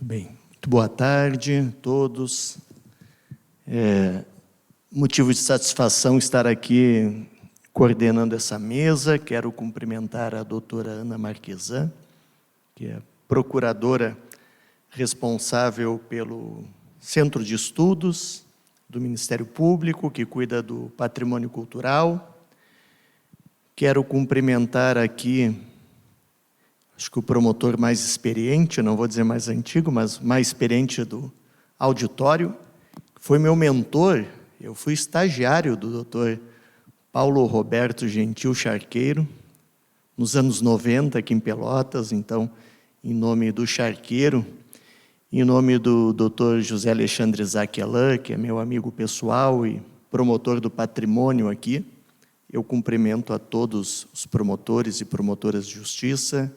Muito bem. Muito boa tarde a todos. Motivo de satisfação estar aqui coordenando essa mesa. Quero cumprimentar a doutora Ana Marquesan, que é procuradora responsável pelo Centro de Estudos do Ministério Público, que cuida do patrimônio cultural. Quero cumprimentar aqui, acho que o promotor mais experiente, não vou dizer mais antigo, mas mais experiente do auditório, foi meu mentor. Eu fui estagiário do doutor Paulo Roberto Gentil Charqueiro, nos anos 90, aqui em Pelotas. Então, em nome do Charqueiro, em nome do doutor José Alexandre Zaquelan, que é meu amigo pessoal e promotor do patrimônio aqui, eu cumprimento a todos os promotores e promotoras de justiça,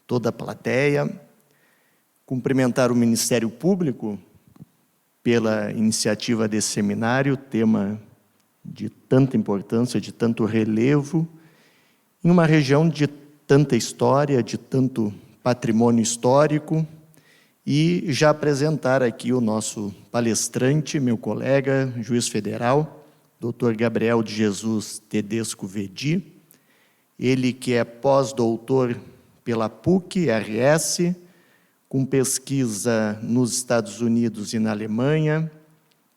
toda a plateia. Cumprimentar o Ministério Público pela iniciativa desse seminário, tema de tanta importância, de tanto relevo, em uma região de tanta história, de tanto patrimônio histórico, e já apresentar aqui o nosso palestrante, meu colega, juiz federal, Dr. Gabriel de Jesus Tedesco Vedi, ele que é pós-doutor pela PUC-RS, com pesquisa nos Estados Unidos e na Alemanha,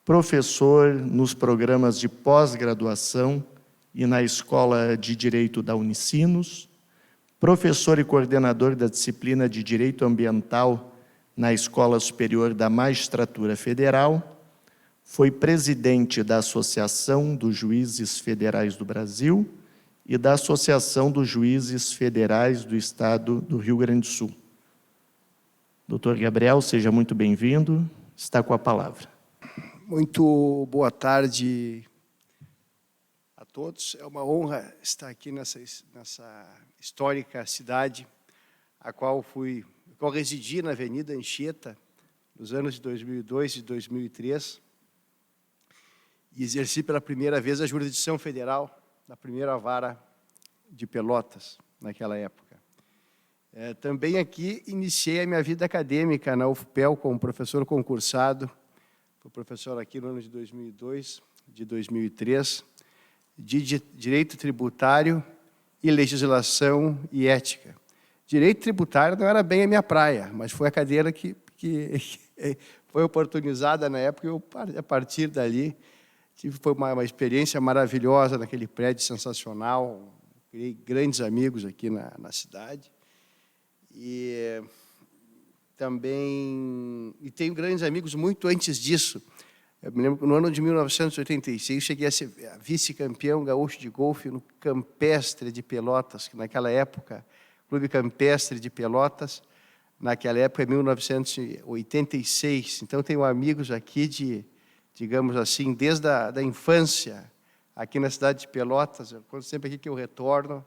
professor nos programas de pós-graduação e na Escola de Direito da Unicinos, professor e coordenador da disciplina de Direito Ambiental na Escola Superior da Magistratura Federal, foi presidente da Associação dos Juízes Federais do Brasil e da Associação dos Juízes Federais do Estado do Rio Grande do Sul. Doutor Gabriel, seja muito bem-vindo, está com a palavra. Muito boa tarde a todos. É uma honra estar aqui nessa histórica cidade, a qual residi na Avenida Anchieta, nos anos de 2002 e 2003, e exerci pela primeira vez a jurisdição federal na primeira vara de Pelotas, naquela época. Também aqui iniciei a minha vida acadêmica na UFPEL como professor concursado, fui professor aqui no ano de 2002, de 2003, de Direito Tributário e Legislação e Ética. Direito tributário não era bem a minha praia, mas foi a cadeira que foi oportunizada na época, e a partir dali foi uma experiência maravilhosa naquele prédio sensacional, criei grandes amigos aqui na cidade, e tenho grandes amigos muito antes disso. Eu me lembro que no ano de 1986 cheguei a ser vice-campeão gaúcho de golfe no Campestre de Pelotas, que naquela época, Clube Campestre de Pelotas, naquela época, em 1986. Então, tenho amigos aqui digamos assim, desde a infância, aqui na cidade de Pelotas. Eu conto sempre aqui que eu retorno.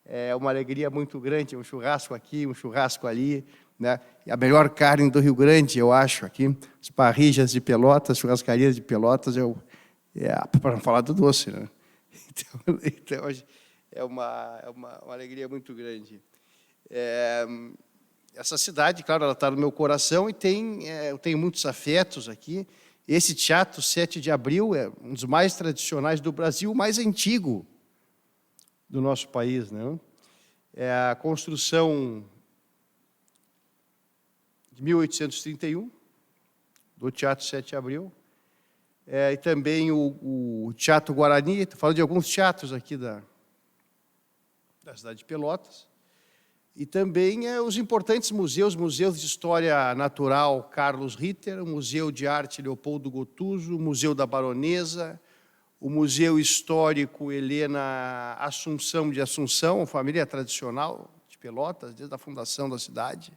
É uma alegria muito grande, um churrasco aqui, um churrasco ali, né? E a melhor carne do Rio Grande, eu acho, aqui, as parrijas de Pelotas, churrascarias de Pelotas, para não falar do doce, né? Então hoje é uma alegria muito grande. Essa cidade, claro, ela está no meu coração e eu tenho muitos afetos aqui. Esse Teatro 7 de Abril é um dos mais tradicionais do Brasil, o mais antigo do nosso país, né? É a construção de 1831, do Teatro 7 de Abril, e também o Teatro Guarani. Estou falando de alguns teatros aqui da cidade de Pelotas, e também os importantes museus de História Natural Carlos Ritter, o Museu de Arte Leopoldo Gotuso, o Museu da Baronesa, o Museu Histórico Helena Assunção de Assunção, família tradicional de Pelotas, desde a fundação da cidade.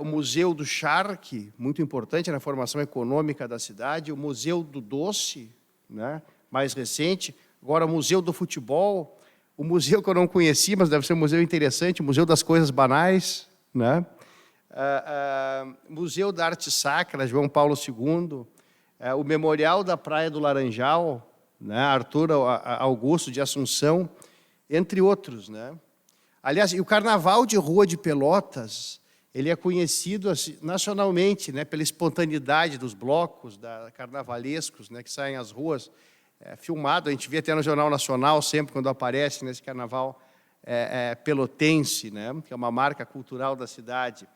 O Museu do Charque, muito importante na formação econômica da cidade. O Museu do Doce, né, mais recente. Agora, o Museu do Futebol. O museu que eu não conheci, mas deve ser um museu interessante, o Museu das Coisas Banais, né? Museu da Arte Sacra, João Paulo II. O Memorial da Praia do Laranjal, né, Arthur Augusto de Assunção, entre outros, né? Aliás, e o Carnaval de Rua de Pelotas ele é conhecido assim, nacionalmente, né, pela espontaneidade dos blocos carnavalescos, né, que saem às ruas, filmado. A gente vê até no Jornal Nacional, sempre quando aparece nesse carnaval pelotense, né, que é uma marca cultural da cidade.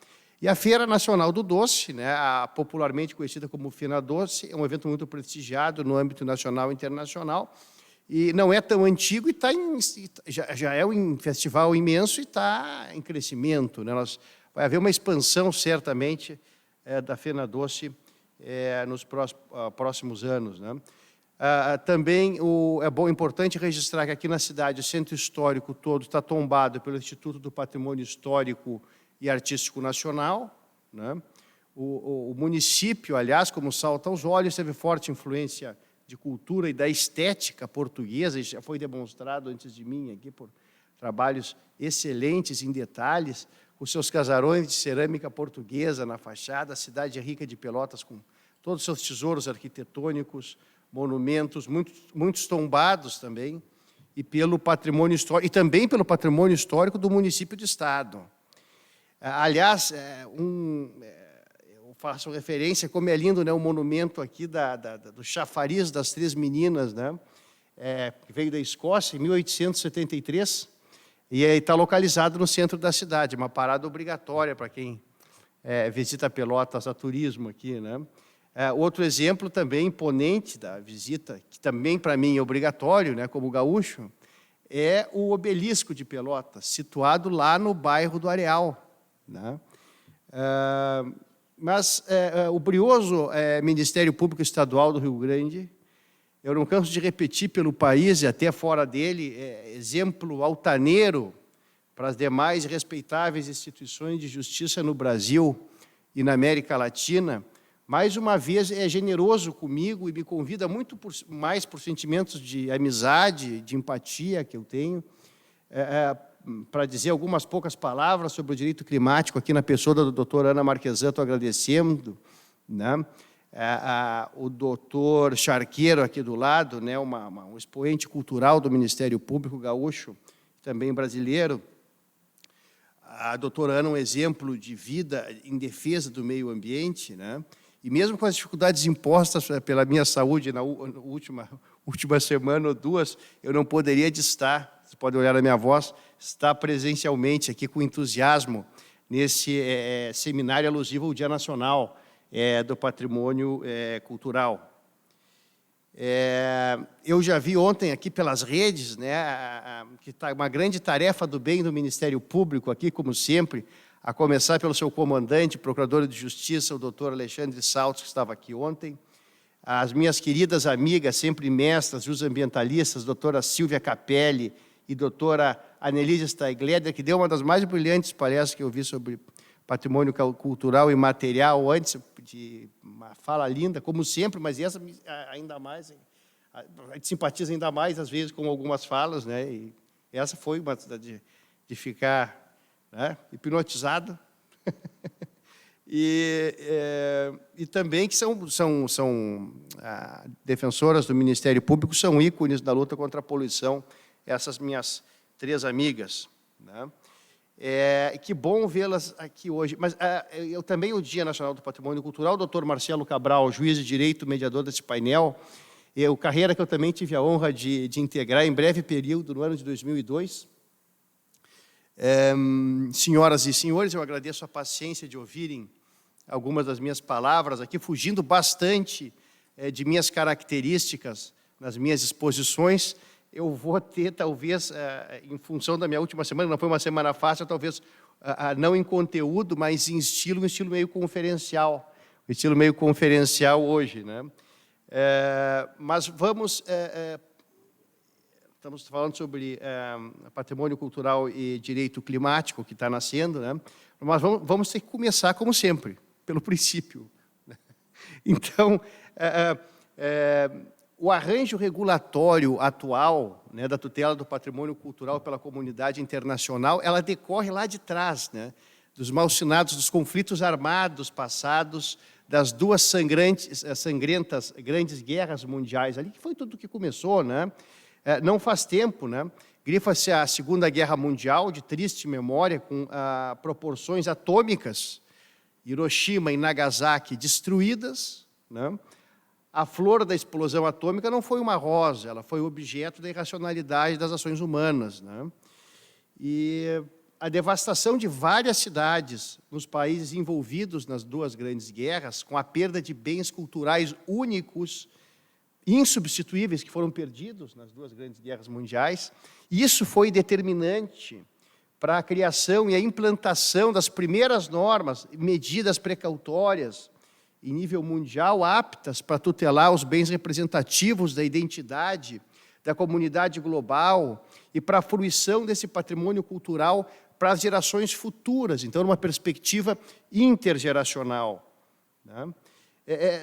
E a Feira Nacional do Doce, né, popularmente conhecida como Fina Doce, é um evento muito prestigiado no âmbito nacional e internacional, e não é tão antigo, e já é um festival imenso e está em crescimento, né? Vai haver uma expansão, certamente, da Fena Doce nos próximos anos, né? Também importante registrar que aqui na cidade o centro histórico todo está tombado pelo Instituto do Patrimônio Histórico e Artístico Nacional, né? O município, aliás, como salta aos olhos, teve forte influência de cultura e da estética portuguesa, já foi demonstrado antes de mim aqui por trabalhos excelentes em detalhes, com seus casarões de cerâmica portuguesa na fachada. A cidade é rica de Pelotas, com todos os seus tesouros arquitetônicos, monumentos, muitos tombados também, e pelo patrimônio histórico, e também pelo patrimônio histórico do município de Estado. Aliás, eu faço referência, como é lindo, né, o monumento aqui do chafariz das Três Meninas, né, que veio da Escócia, em 1873, e está localizado no centro da cidade, uma parada obrigatória para quem visita Pelotas a turismo aqui, né. Outro exemplo também imponente da visita, que também para mim é obrigatório, né, como gaúcho, é o Obelisco de Pelotas, situado lá no bairro do Areal, né. Mas o brioso Ministério Público Estadual do Rio Grande, eu não canso de repetir pelo país e até fora dele, exemplo altaneiro para as demais respeitáveis instituições de justiça no Brasil e na América Latina, mais uma vez é generoso comigo e me convida muito mais por sentimentos de amizade, de empatia que eu tenho, para dizer algumas poucas palavras sobre o direito climático aqui na pessoa da doutora Ana Marquesan. Estou agradecendo, né? O doutor Charqueiro aqui do lado, né? Um expoente cultural do Ministério Público gaúcho, também brasileiro. A doutora Ana, um exemplo de vida em defesa do meio ambiente, né? E mesmo com as dificuldades impostas pela minha saúde na última semana ou duas, eu não poderia estar, vocês podem olhar na minha voz, estar presencialmente aqui com entusiasmo nesse seminário alusivo ao Dia Nacional do Patrimônio Cultural. Eu já vi ontem aqui pelas redes, né, que está uma grande tarefa do bem do Ministério Público aqui, como sempre, a começar pelo seu comandante, procurador de Justiça, o doutor Alexandre Saltos, que estava aqui ontem, as minhas queridas amigas, sempre mestras, os ambientalistas, doutora Silvia Capelli e doutora Annelise Steigleder, que deu uma das mais brilhantes palestras que eu vi sobre patrimônio cultural e material, antes de uma fala linda, como sempre, mas essa ainda mais, a gente simpatiza ainda mais, às vezes, com algumas falas, né? E essa foi uma de ficar, né, hipnotizado. E também que são defensoras do Ministério Público, são ícones da luta contra a poluição, essas minhas três amigas, né? Que bom vê-las aqui hoje. Mas eu também, o Dia Nacional do Patrimônio Cultural, o doutor Marcelo Cabral, juiz de direito, mediador desse painel, carreira que eu também tive a honra de integrar em breve período, no ano de 2002. Senhoras e senhores, eu agradeço a paciência de ouvirem algumas das minhas palavras aqui, fugindo bastante de minhas características nas minhas exposições. Eu vou ter, talvez, em função da minha última semana, não foi uma semana fácil, talvez não em conteúdo, mas em estilo, um estilo meio conferencial, hoje, né? Mas vamos... Estamos falando sobre patrimônio cultural e direito climático que está nascendo, né? Mas vamos ter que começar, como sempre, pelo princípio. Então, o arranjo regulatório atual, né, da tutela do patrimônio cultural pela comunidade internacional, ela decorre lá de trás, né, dos mal-sinados, dos conflitos armados passados, das duas sangrentas grandes guerras mundiais, ali que foi tudo que começou, né? Não faz tempo, né, grifa-se a Segunda Guerra Mundial, de triste memória, com proporções atômicas, Hiroshima e Nagasaki destruídas, né? A flor da explosão atômica não foi uma rosa, ela foi objeto da irracionalidade das ações humanas, né? E a devastação de várias cidades nos países envolvidos nas duas grandes guerras, com a perda de bens culturais únicos, insubstituíveis, que foram perdidos nas duas grandes guerras mundiais, isso foi determinante para a criação e a implantação das primeiras normas, medidas precautórias em nível mundial aptas para tutelar os bens representativos da identidade da comunidade global e para a fruição desse patrimônio cultural para as gerações futuras, então, numa perspectiva intergeracional, né?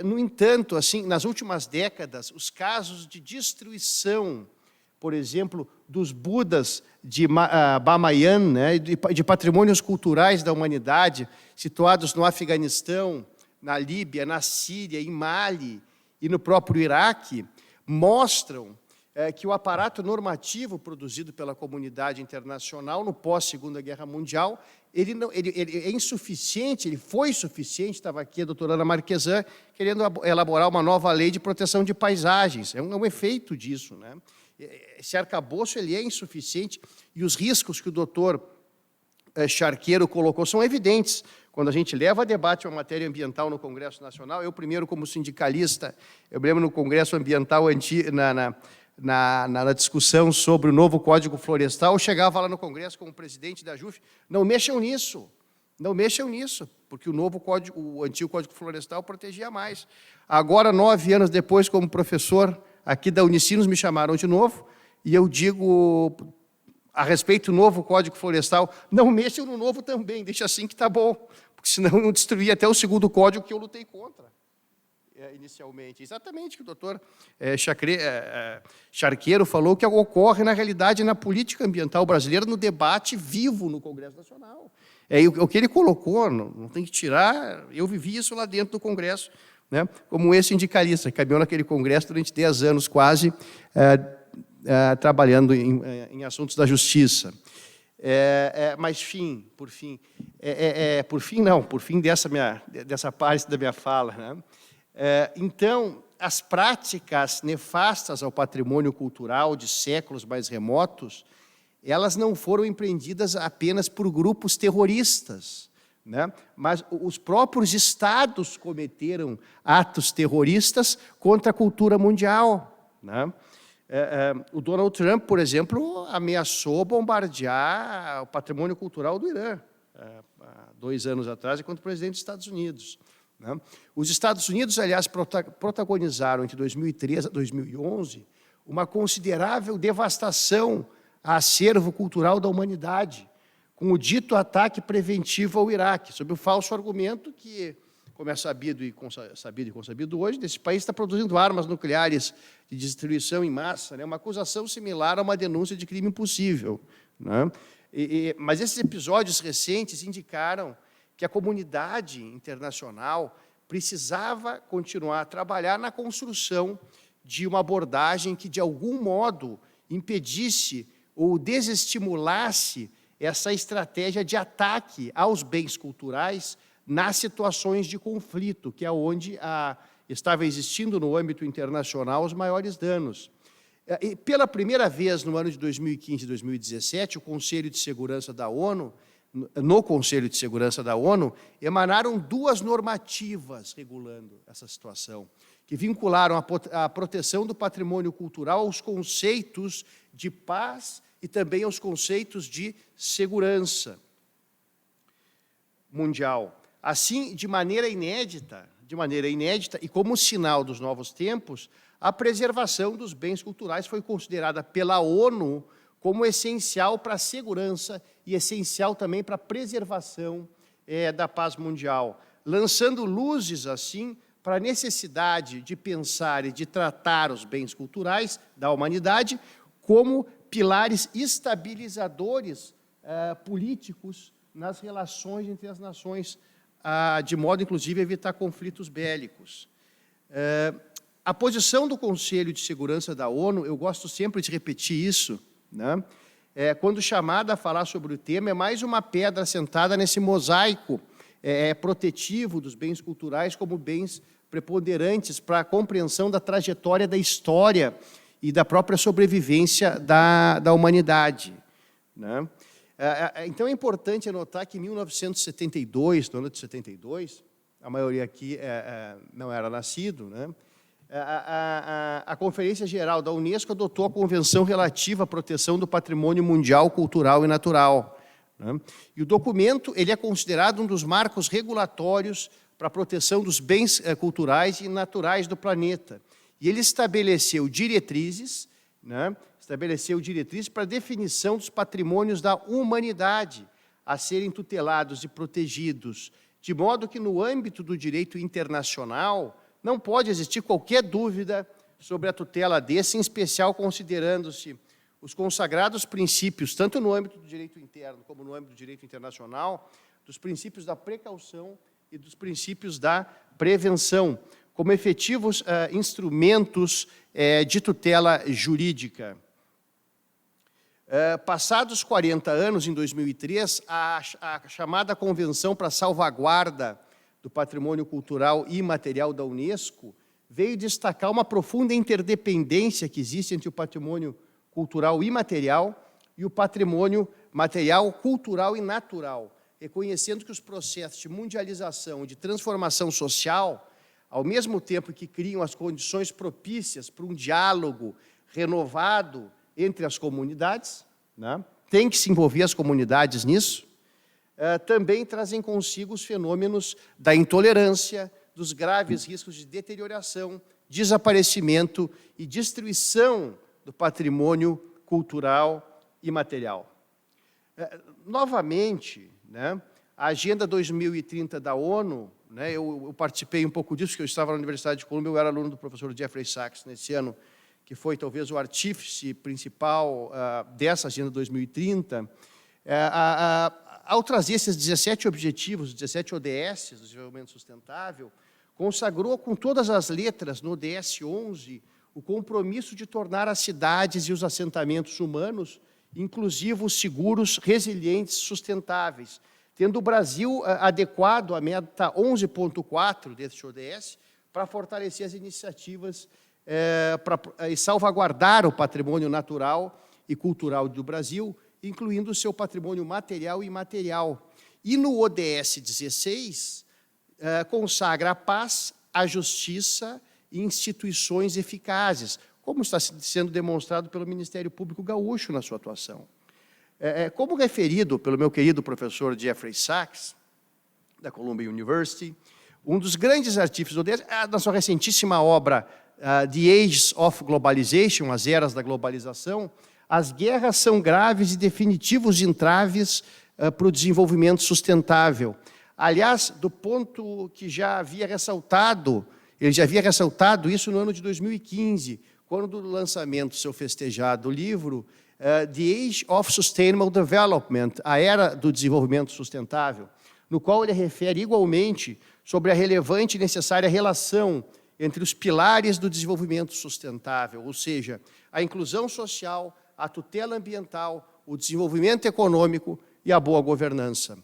No entanto, assim, nas últimas décadas, os casos de destruição, por exemplo, dos Budas de Bamiyan, né, de patrimônios culturais da humanidade, situados no Afeganistão, na Líbia, na Síria, em Mali e no próprio Iraque, mostram que o aparato normativo produzido pela comunidade internacional no pós-Segunda Guerra Mundial, ele é insuficiente, ele foi suficiente, estava aqui a doutora Ana Marquesan, querendo elaborar uma nova lei de proteção de paisagens. É um efeito disso, né? Esse arcabouço ele é insuficiente e os riscos que o doutor Charqueiro colocou são evidentes. Quando a gente leva a debate uma matéria ambiental no Congresso Nacional, eu primeiro como sindicalista, eu lembro no Congresso Ambiental, na discussão sobre o novo Código Florestal, eu chegava lá no Congresso como presidente da JUF, não mexam nisso, porque o antigo Código Florestal protegia mais. Agora, 9 anos depois, como professor aqui da Unicinos, me chamaram de novo, e eu digo, a respeito do novo Código Florestal, não mexam no novo também, deixa assim que está bom, porque senão não destruir até o segundo código que eu lutei contra. Inicialmente. Exatamente o que o doutor Charqueiro falou, que ocorre, na realidade, na política ambiental brasileira, no debate vivo no Congresso Nacional. O que ele colocou, não tem que tirar, eu vivi isso lá dentro do Congresso, né, como ex-sindicalista, que caminhou naquele Congresso durante 10 anos quase, trabalhando em assuntos da justiça. Mas, por fim dessa parte da minha fala, né? Então, as práticas nefastas ao patrimônio cultural de séculos mais remotos, elas não foram empreendidas apenas por grupos terroristas, né? Mas os próprios estados cometeram atos terroristas contra a cultura mundial, né? O Donald Trump, por exemplo, ameaçou bombardear o patrimônio cultural do Irã, há 2 anos atrás, enquanto presidente dos Estados Unidos. Os Estados Unidos, aliás, protagonizaram entre 2013 a 2011 uma considerável devastação a acervo cultural da humanidade, com o dito ataque preventivo ao Iraque, sob o falso argumento que, como é sabido e consabido hoje, esse país está produzindo armas nucleares de destruição em massa, né? Uma acusação similar a uma denúncia de crime impossível, né? Mas esses episódios recentes indicaram que a comunidade internacional precisava continuar a trabalhar na construção de uma abordagem que, de algum modo, impedisse ou desestimulasse essa estratégia de ataque aos bens culturais nas situações de conflito, que é onde estava existindo no âmbito internacional os maiores danos. E, pela primeira vez, no ano de 2015 e 2017, o Conselho de Segurança da ONU, no Conselho de Segurança da ONU, emanaram 2 normativas regulando essa situação, que vincularam a proteção do patrimônio cultural aos conceitos de paz e também aos conceitos de segurança mundial. Assim, de maneira inédita e como sinal dos novos tempos, a preservação dos bens culturais foi considerada pela ONU como essencial para a segurança e essencial também para a preservação da paz mundial, lançando luzes, assim, para a necessidade de pensar e de tratar os bens culturais da humanidade como pilares estabilizadores políticos nas relações entre as nações, de modo, inclusive, a evitar conflitos bélicos. A posição do Conselho de Segurança da ONU, eu gosto sempre de repetir isso, né? quando chamada a falar sobre o tema, é mais uma pedra assentada nesse mosaico protetivo dos bens culturais como bens preponderantes para a compreensão da trajetória da história e da própria sobrevivência da humanidade, né? Então, é importante anotar que em 1972, no ano de 72, a maioria aqui não era nascido, né? A Conferência Geral da Unesco adotou a Convenção relativa à proteção do patrimônio mundial, cultural e natural, né? E o documento ele é considerado um dos marcos regulatórios para a proteção dos bens culturais e naturais do planeta. E ele estabeleceu diretrizes, né? Para a definição dos patrimônios da humanidade a serem tutelados e protegidos, de modo que, no âmbito do direito internacional, não pode existir qualquer dúvida sobre a tutela desse, em especial considerando-se os consagrados princípios, tanto no âmbito do direito interno como no âmbito do direito internacional, dos princípios da precaução e dos princípios da prevenção, como efetivos instrumentos de tutela jurídica. Passados 40 anos, em 2003, a chamada Convenção para a Salvaguarda do Patrimônio Cultural e Imaterial da Unesco veio destacar uma profunda interdependência que existe entre o patrimônio cultural imaterial e o patrimônio material, cultural e natural, reconhecendo que os processos de mundialização e de transformação social, ao mesmo tempo que criam as condições propícias para um diálogo renovado entre as comunidades, né? Tem que se envolver as comunidades nisso, também trazem consigo os fenômenos da intolerância, dos graves riscos de deterioração, desaparecimento e destruição do patrimônio cultural e material. Novamente, né, a Agenda 2030 da ONU, né, eu participei um pouco disso, porque eu estava na Universidade de Colômbia, eu era aluno do professor Jeffrey Sachs nesse ano, que foi talvez o artífice principal dessa Agenda 2030, ao trazer esses 17 objetivos, 17 ODS do desenvolvimento sustentável, consagrou com todas as letras no ODS 11 o compromisso de tornar as cidades e os assentamentos humanos inclusivos, seguros, resilientes, sustentáveis, tendo o Brasil adequado à meta 11.4 deste ODS para fortalecer as iniciativas e salvaguardar o patrimônio natural e cultural do Brasil, incluindo o seu patrimônio material e imaterial. E no ODS 16, consagra a paz, a justiça e instituições eficazes, como está sendo demonstrado pelo Ministério Público Gaúcho na sua atuação. Como referido pelo meu querido professor Jeffrey Sachs, da Columbia University, um dos grandes artífices do ODS, na sua recentíssima obra The Ages of Globalization, As Eras da Globalização, as guerras são graves e definitivos entraves para o desenvolvimento sustentável. Aliás, do ponto que já havia ressaltado, ele já havia ressaltado isso no ano de 2015, quando do lançamento do seu festejado livro, The Age of Sustainable Development, a Era do Desenvolvimento Sustentável, no qual ele refere igualmente sobre a relevante e necessária relação entre os pilares do desenvolvimento sustentável, ou seja, a inclusão social, a tutela ambiental, o desenvolvimento econômico e a boa governança.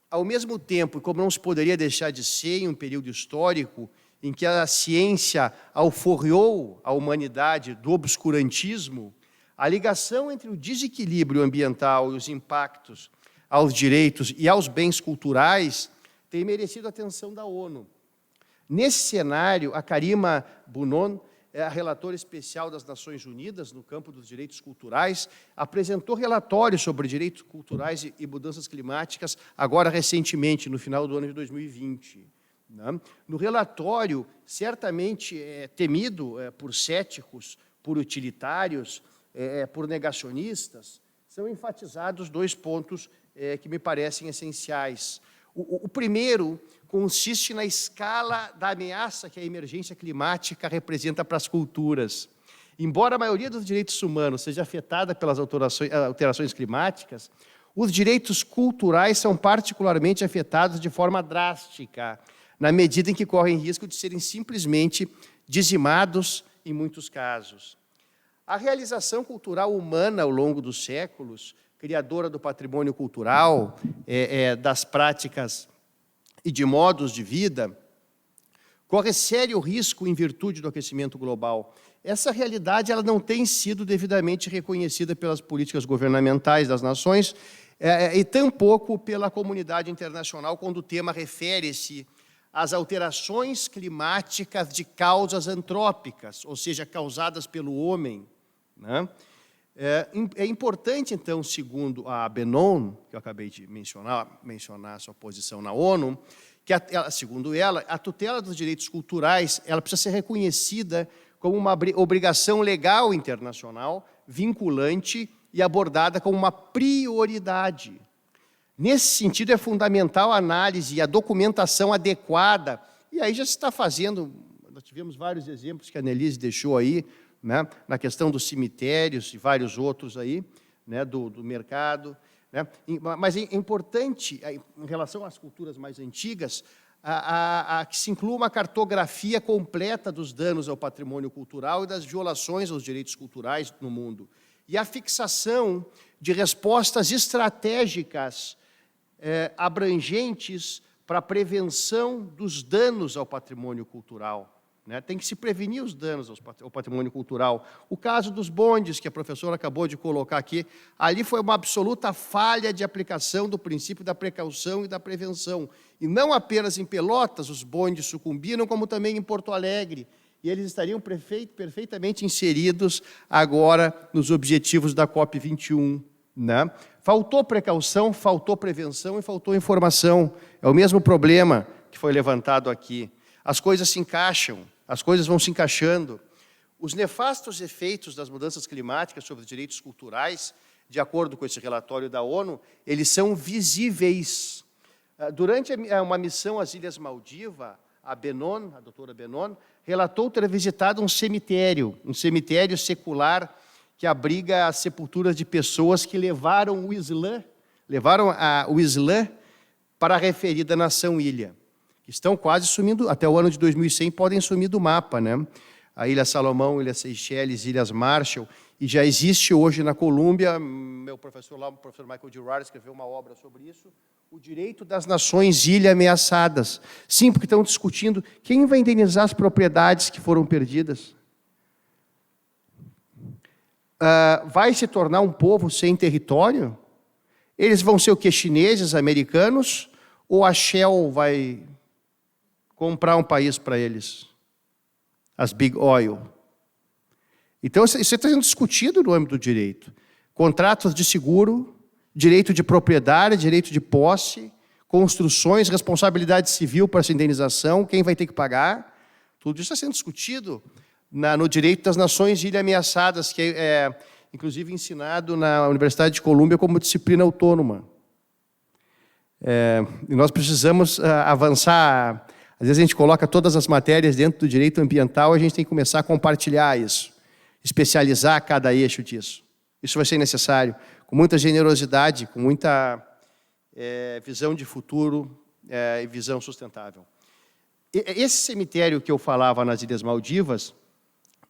Ao mesmo tempo, como não se poderia deixar de ser em um período histórico em que a ciência alforriou a humanidade do obscurantismo, a ligação entre o desequilíbrio ambiental e os impactos aos direitos e aos bens culturais tem merecido a atenção da ONU. Nesse cenário, a Karima Bunon, a relatora especial das Nações Unidas no campo dos direitos culturais, apresentou relatórios sobre direitos culturais e mudanças climáticas, agora recentemente, no final do ano de 2020. Né? No relatório, certamente temido por céticos, por utilitários, por negacionistas, são enfatizados dois pontos que me parecem essenciais. O primeiro consiste na escala da ameaça que a emergência climática representa para as culturas. Embora a maioria dos direitos humanos seja afetada pelas alterações climáticas, os direitos culturais são particularmente afetados de forma drástica, na medida em que correm risco de serem simplesmente dizimados em muitos casos. A realização cultural humana ao longo dos séculos, criadora do patrimônio cultural, das práticas e de modos de vida, corre sério risco em virtude do aquecimento global. Essa realidade ela não tem sido devidamente reconhecida pelas políticas governamentais das nações e tampouco pela comunidade internacional quando o tema refere-se às alterações climáticas de causas antrópicas, ou seja, causadas pelo homem, né? É importante, então, segundo a Benon, que eu acabei de mencionar a sua posição na ONU, que, segundo ela, a tutela dos direitos culturais ela precisa ser reconhecida como uma obrigação legal internacional, vinculante e abordada como uma prioridade. Nesse sentido, é fundamental a análise e a documentação adequada, e aí já se está fazendo, nós tivemos vários exemplos que a Annelise deixou aí, né, na questão dos cemitérios e vários outros aí, né, do mercado, né? Mas é importante, em relação às culturas mais antigas, que se inclua uma cartografia completa dos danos ao patrimônio cultural e das violações aos direitos culturais no mundo. E a fixação de respostas estratégicas abrangentes para a prevenção dos danos ao patrimônio cultural. Né? Tem que se prevenir os danos ao patrimônio cultural. O caso dos bondes, que a professora acabou de colocar aqui, ali foi uma absoluta falha de aplicação do princípio da precaução e da prevenção. E não apenas em Pelotas os bondes sucumbiram, como também em Porto Alegre. E eles estariam perfeitamente inseridos agora nos objetivos da COP21. Né? Faltou precaução, faltou prevenção e faltou informação. É o mesmo problema que foi levantado aqui. As coisas se encaixam, as coisas vão se encaixando. Os nefastos efeitos das mudanças climáticas sobre os direitos culturais, de acordo com esse relatório da ONU, eles são visíveis. Durante uma missão às Ilhas Maldivas, a doutora Benon, relatou ter visitado um cemitério secular que abriga as sepulturas de pessoas que levaram o Islã para a referida nação-ilha. Estão quase sumindo, até o ano de 2100 podem sumir do mapa, né? A Ilha Salomão, Ilha Seychelles, Ilhas Marshall, e já existe hoje na Colômbia, meu professor lá, o professor Michael Girard, escreveu uma obra sobre isso, o direito das nações ilha ameaçadas. Sim, porque estão discutindo quem vai indenizar as propriedades que foram perdidas. Vai se tornar um povo sem território? Eles vão ser o quê? Chineses, americanos? Ou a Shell vai comprar um país para eles? As Big Oil. Então, isso está sendo discutido no âmbito do direito. Contratos de seguro, direito de propriedade, direito de posse, construções, responsabilidade civil para essa indenização, quem vai ter que pagar. Tudo isso está sendo discutido no direito das nações ilha ameaçadas, que é, inclusive, ensinado na Universidade de Colômbia como disciplina autônoma. E nós precisamos avançar. Às vezes a gente coloca todas as matérias dentro do direito ambiental, a gente tem que começar a compartilhar isso, especializar cada eixo disso. Isso vai ser necessário, com muita generosidade, com muita visão de futuro e visão sustentável. Esse cemitério que eu falava nas Ilhas Maldivas,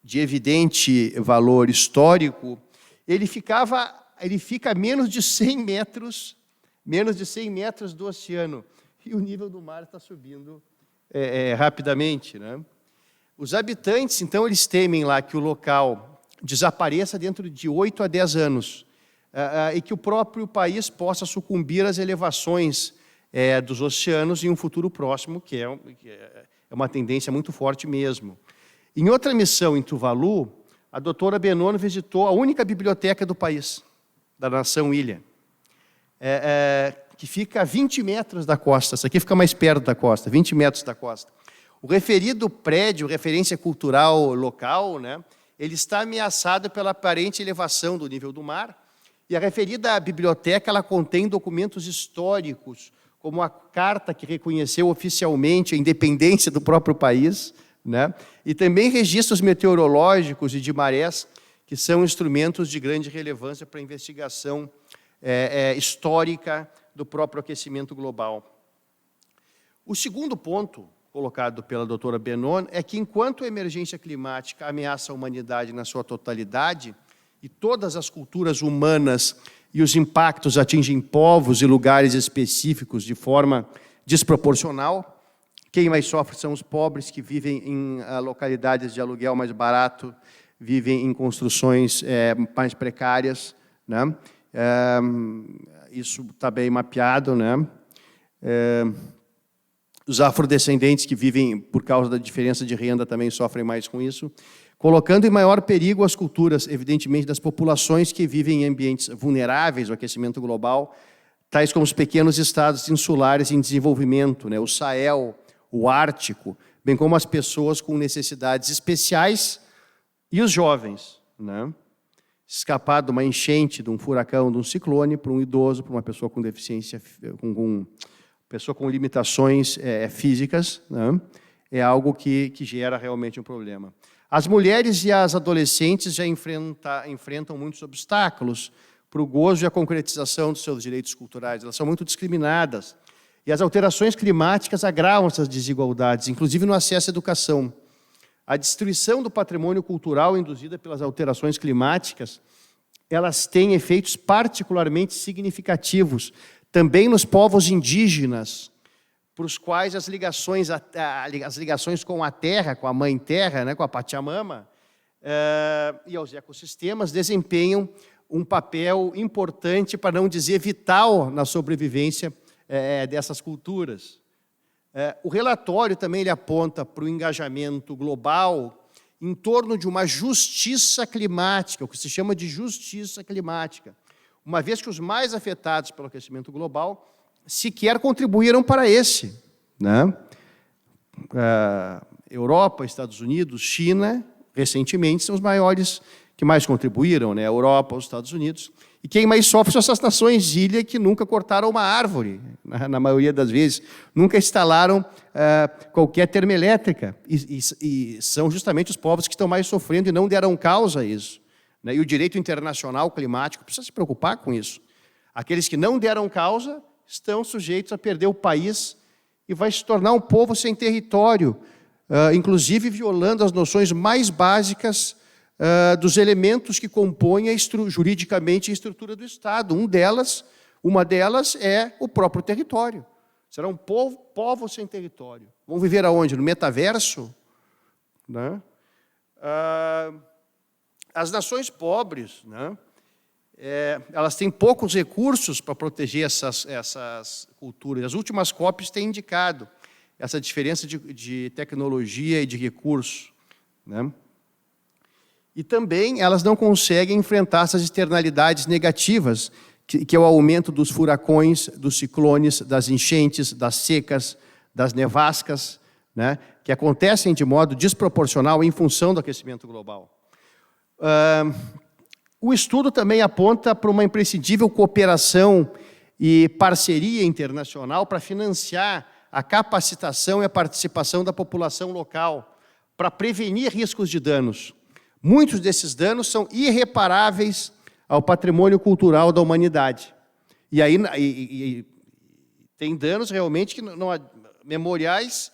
de evidente valor histórico, ele fica a menos de 100 metros do oceano, e o nível do mar está subindo rapidamente, né? Os habitantes, então, eles temem lá que o local desapareça dentro de 8 a 10 anos e que o próprio país possa sucumbir às elevações dos oceanos em um futuro próximo, que é uma tendência muito forte mesmo. Em outra missão em Tuvalu, a doutora Benon visitou a única biblioteca do país, da nação ilha, que fica a 20 metros da costa. Essa aqui fica mais perto da costa, 20 metros da costa. O referido prédio, referência cultural local, né, ele está ameaçado pela aparente elevação do nível do mar, e a referida biblioteca ela contém documentos históricos, como a carta que reconheceu oficialmente a independência do próprio país, né, e também registros meteorológicos e de marés, que são instrumentos de grande relevância para a investigação histórica do próprio aquecimento global. O segundo ponto, colocado pela doutora Benon, é que enquanto a emergência climática ameaça a humanidade na sua totalidade, e todas as culturas humanas e os impactos atingem povos e lugares específicos de forma desproporcional, quem mais sofre são os pobres que vivem em localidades de aluguel mais barato, vivem em construções mais precárias, né? Isso está bem mapeado, né? Os afrodescendentes que vivem por causa da diferença de renda também sofrem mais com isso, colocando em maior perigo as culturas, evidentemente, das populações que vivem em ambientes vulneráveis ao aquecimento global, tais como os pequenos estados insulares em desenvolvimento, né? O Sahel, o Ártico, bem como as pessoas com necessidades especiais e os jovens, né? Escapar de uma enchente, de um furacão, de um ciclone, para um idoso, para uma pessoa com deficiência, pessoa com limitações físicas, né? É algo que gera realmente um problema. As mulheres e as adolescentes já enfrentam muitos obstáculos para o gozo e a concretização dos seus direitos culturais. Elas são muito discriminadas. E as alterações climáticas agravam essas desigualdades, inclusive no acesso à educação. A destruição do patrimônio cultural induzida pelas alterações climáticas, elas têm efeitos particularmente significativos, também nos povos indígenas, para os quais as ligações com a terra, com a mãe terra, né, com a Pachamama, e aos ecossistemas, desempenham um papel importante, para não dizer vital, na sobrevivência dessas culturas. O relatório também ele aponta para o engajamento global em torno de uma justiça climática, o que se chama de justiça climática, uma vez que os mais afetados pelo aquecimento global sequer contribuíram para esse, né? Europa, Estados Unidos, China, recentemente, são os maiores que mais contribuíram, né? Europa, os Estados Unidos. E quem mais sofre são essas nações de ilha que nunca cortaram uma árvore, na maioria das vezes, nunca instalaram qualquer termoelétrica, e são justamente os povos que estão mais sofrendo e não deram causa a isso, né? E o direito internacional climático precisa se preocupar com isso. Aqueles que não deram causa estão sujeitos a perder o país e vai se tornar um povo sem território, inclusive violando as noções mais básicas dos elementos que compõem juridicamente a estrutura do Estado. Uma delas é o próprio território. Será um povo sem território. Vão viver aonde? No metaverso? Né? As nações pobres, né? Elas têm poucos recursos para proteger essas culturas. As últimas COPs têm indicado essa diferença de tecnologia e de recursos, né? E também elas não conseguem enfrentar essas externalidades negativas, que é o aumento dos furacões, dos ciclones, das enchentes, das secas, das nevascas, né? Que acontecem de modo desproporcional em função do aquecimento global. O estudo também aponta para uma imprescindível cooperação e parceria internacional para financiar a capacitação e a participação da população local, para prevenir riscos de danos. Muitos desses danos são irreparáveis ao patrimônio cultural da humanidade. E aí tem danos realmente que memoriais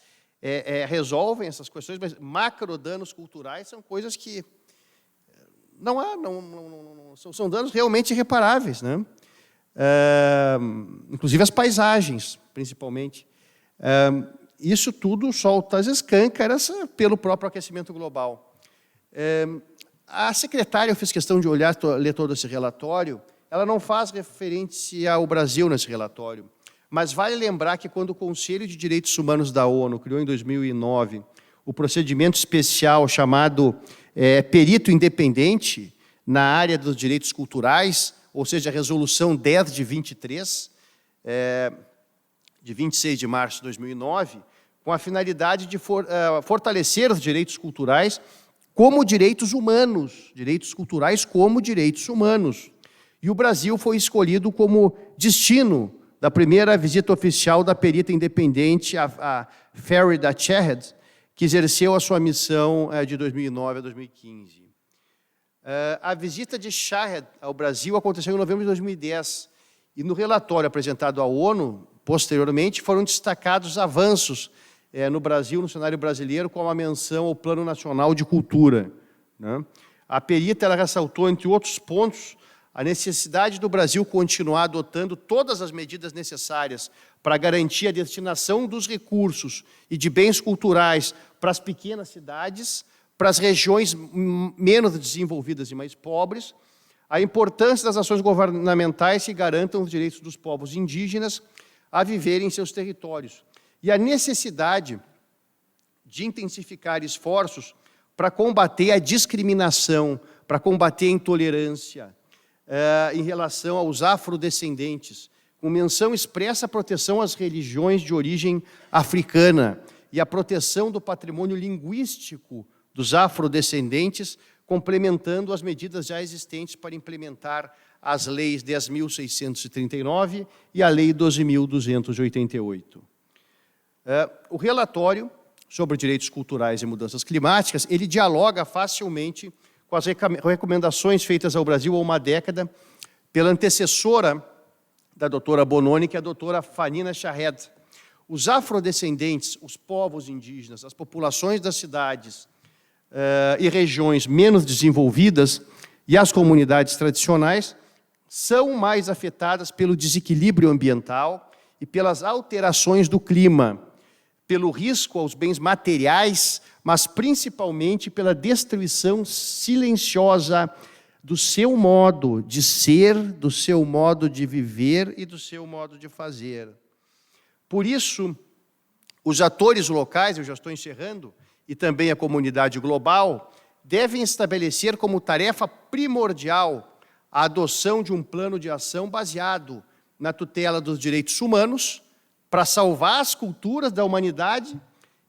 resolvem essas questões, mas macrodanos culturais são coisas que são danos realmente irreparáveis, né? Inclusive as paisagens, principalmente. Isso tudo solta as escâncaras pelo próprio aquecimento global. A secretária, eu fiz questão de ler todo esse relatório, ela não faz referência ao Brasil nesse relatório, mas vale lembrar que quando o Conselho de Direitos Humanos da ONU criou em 2009 o procedimento especial chamado perito independente na área dos direitos culturais, ou seja, a resolução 10 de 23, de 26 de março de 2009, com a finalidade de fortalecer os direitos culturais como direitos humanos, direitos culturais como direitos humanos. E o Brasil foi escolhido como destino da primeira visita oficial da perita independente, a Farida Chahed, que exerceu a sua missão de 2009 a 2015. A visita de Chahed ao Brasil aconteceu em novembro de 2010, e no relatório apresentado à ONU, posteriormente, foram destacados avanços no Brasil, no cenário brasileiro, com uma menção ao Plano Nacional de Cultura, né? A perita ela ressaltou, entre outros pontos, a necessidade do Brasil continuar adotando todas as medidas necessárias para garantir a destinação dos recursos e de bens culturais para as pequenas cidades, para as regiões menos desenvolvidas e mais pobres, a importância das ações governamentais que garantam os direitos dos povos indígenas a viverem em seus territórios, e a necessidade de intensificar esforços para combater a discriminação, para combater a intolerância em relação aos afrodescendentes, com menção expressa à proteção às religiões de origem africana e à proteção do patrimônio linguístico dos afrodescendentes, complementando as medidas já existentes para implementar as leis 10.639 e a lei 12.288. O relatório sobre direitos culturais e mudanças climáticas, ele dialoga facilmente com as recomendações feitas ao Brasil há uma década pela antecessora da doutora Bononi, que é a doutora Fanina Shahed. Os afrodescendentes, os povos indígenas, as populações das cidades e regiões menos desenvolvidas e as comunidades tradicionais são mais afetadas pelo desequilíbrio ambiental e pelas alterações do clima, pelo risco aos bens materiais, mas principalmente pela destruição silenciosa do seu modo de ser, do seu modo de viver e do seu modo de fazer. Por isso, os atores locais, eu já estou encerrando, e também a comunidade global, devem estabelecer como tarefa primordial a adoção de um plano de ação baseado na tutela dos direitos humanos, para salvar as culturas da humanidade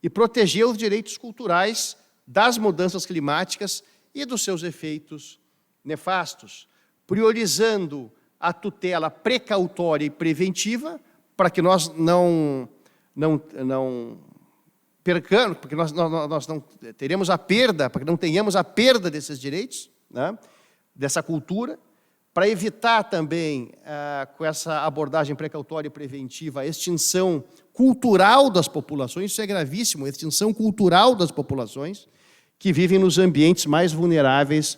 e proteger os direitos culturais das mudanças climáticas e dos seus efeitos nefastos, priorizando a tutela precautória e preventiva para que nós não percamos, porque nós não teremos a perda, para que não tenhamos a perda desses direitos, né, dessa cultura, para evitar também, com essa abordagem precautória e preventiva, a extinção cultural das populações, isso é gravíssimo, a extinção cultural das populações que vivem nos ambientes mais vulneráveis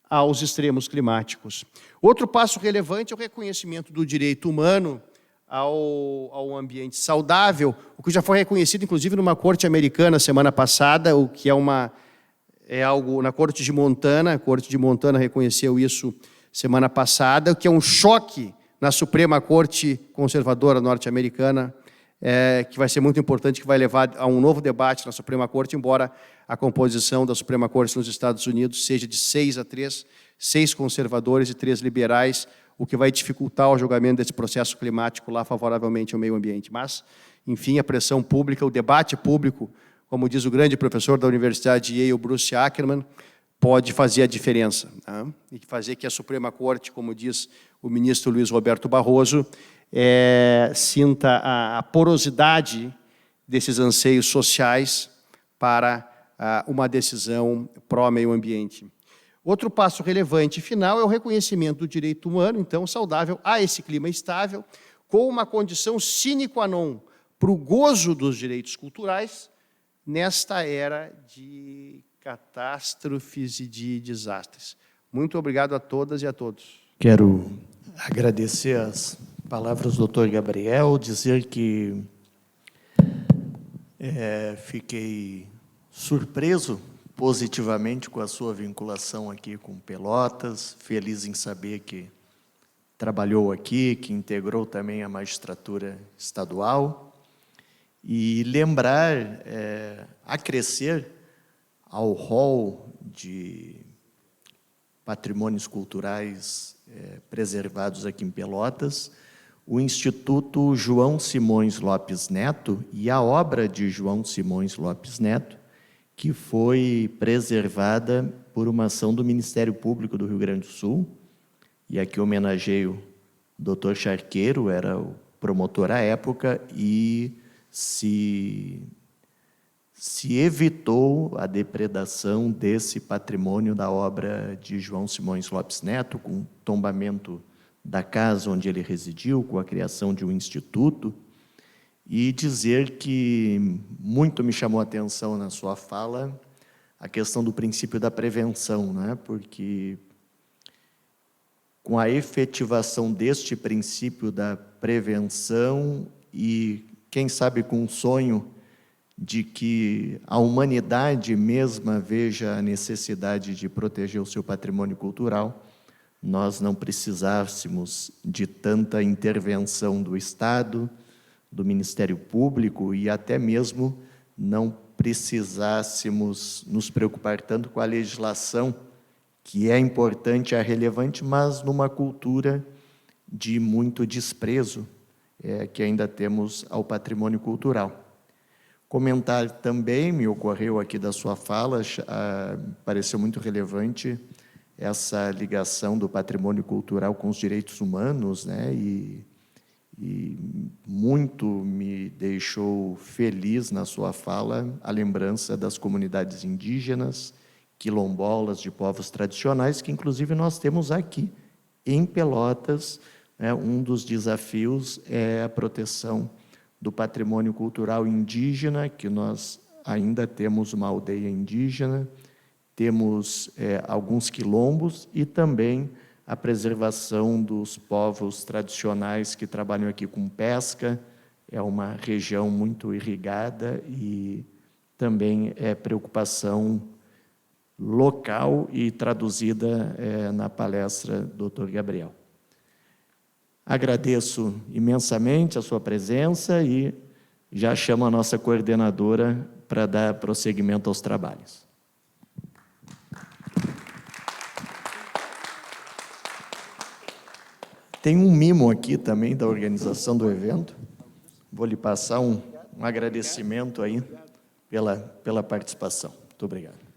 aos extremos climáticos. Outro passo relevante é o reconhecimento do direito humano ao ambiente saudável, o que já foi reconhecido, inclusive, numa corte americana semana passada, o que é algo na Corte de Montana, a Corte de Montana reconheceu isso semana passada, o que é um choque na Suprema Corte Conservadora norte-americana, que vai ser muito importante, que vai levar a um novo debate na Suprema Corte, embora a composição da Suprema Corte nos Estados Unidos seja de 6-3, 6 conservadores e 3 liberais, o que vai dificultar o julgamento desse processo climático lá favoravelmente ao meio ambiente. Mas, enfim, a pressão pública, o debate público, como diz o grande professor da Universidade de Yale, Bruce Ackerman, pode fazer a diferença, né? E fazer que a Suprema Corte, como diz o ministro Luiz Roberto Barroso, sinta a porosidade desses anseios sociais para uma decisão pró-meio ambiente. Outro passo relevante final é o reconhecimento do direito humano, então, saudável, a esse clima estável, com uma condição sine qua non para o gozo dos direitos culturais nesta era de catástrofes e de desastres. Muito obrigado a todas e a todos. Quero agradecer as palavras do Dr. Gabriel, dizer que fiquei surpreso positivamente com a sua vinculação aqui com Pelotas, feliz em saber que trabalhou aqui, que integrou também a magistratura estadual, e lembrar, acrescer ao rol de patrimônios culturais preservados aqui em Pelotas, o Instituto João Simões Lopes Neto e a obra de João Simões Lopes Neto, que foi preservada por uma ação do Ministério Público do Rio Grande do Sul, e aqui homenageio o Dr. Charqueiro, era o promotor à época, e se evitou a depredação desse patrimônio da obra de João Simões Lopes Neto, com o tombamento da casa onde ele residiu, com a criação de um instituto, e dizer que muito me chamou a atenção na sua fala a questão do princípio da prevenção, né? Porque com a efetivação deste princípio da prevenção e, quem sabe, com o sonho de que a humanidade mesma veja a necessidade de proteger o seu patrimônio cultural, nós não precisássemos de tanta intervenção do Estado, do Ministério Público e até mesmo não precisássemos nos preocupar tanto com a legislação, que é importante, é relevante, mas numa cultura de muito desprezo que ainda temos ao patrimônio cultural. Comentar também, me ocorreu aqui da sua fala, pareceu muito relevante essa ligação do patrimônio cultural com os direitos humanos, né? E muito me deixou feliz na sua fala a lembrança das comunidades indígenas, quilombolas, de povos tradicionais, que inclusive nós temos aqui em Pelotas, né? Um dos desafios é a proteção do patrimônio cultural indígena, que nós ainda temos uma aldeia indígena, temos alguns quilombos e também a preservação dos povos tradicionais que trabalham aqui com pesca. É uma região muito irrigada e também é preocupação local e traduzida na palestra do Dr. Gabriel. Agradeço imensamente a sua presença e já chamo a nossa coordenadora para dar prosseguimento aos trabalhos. Tem um mimo aqui também da organização do evento. Vou lhe passar um agradecimento aí pela participação. Muito obrigado.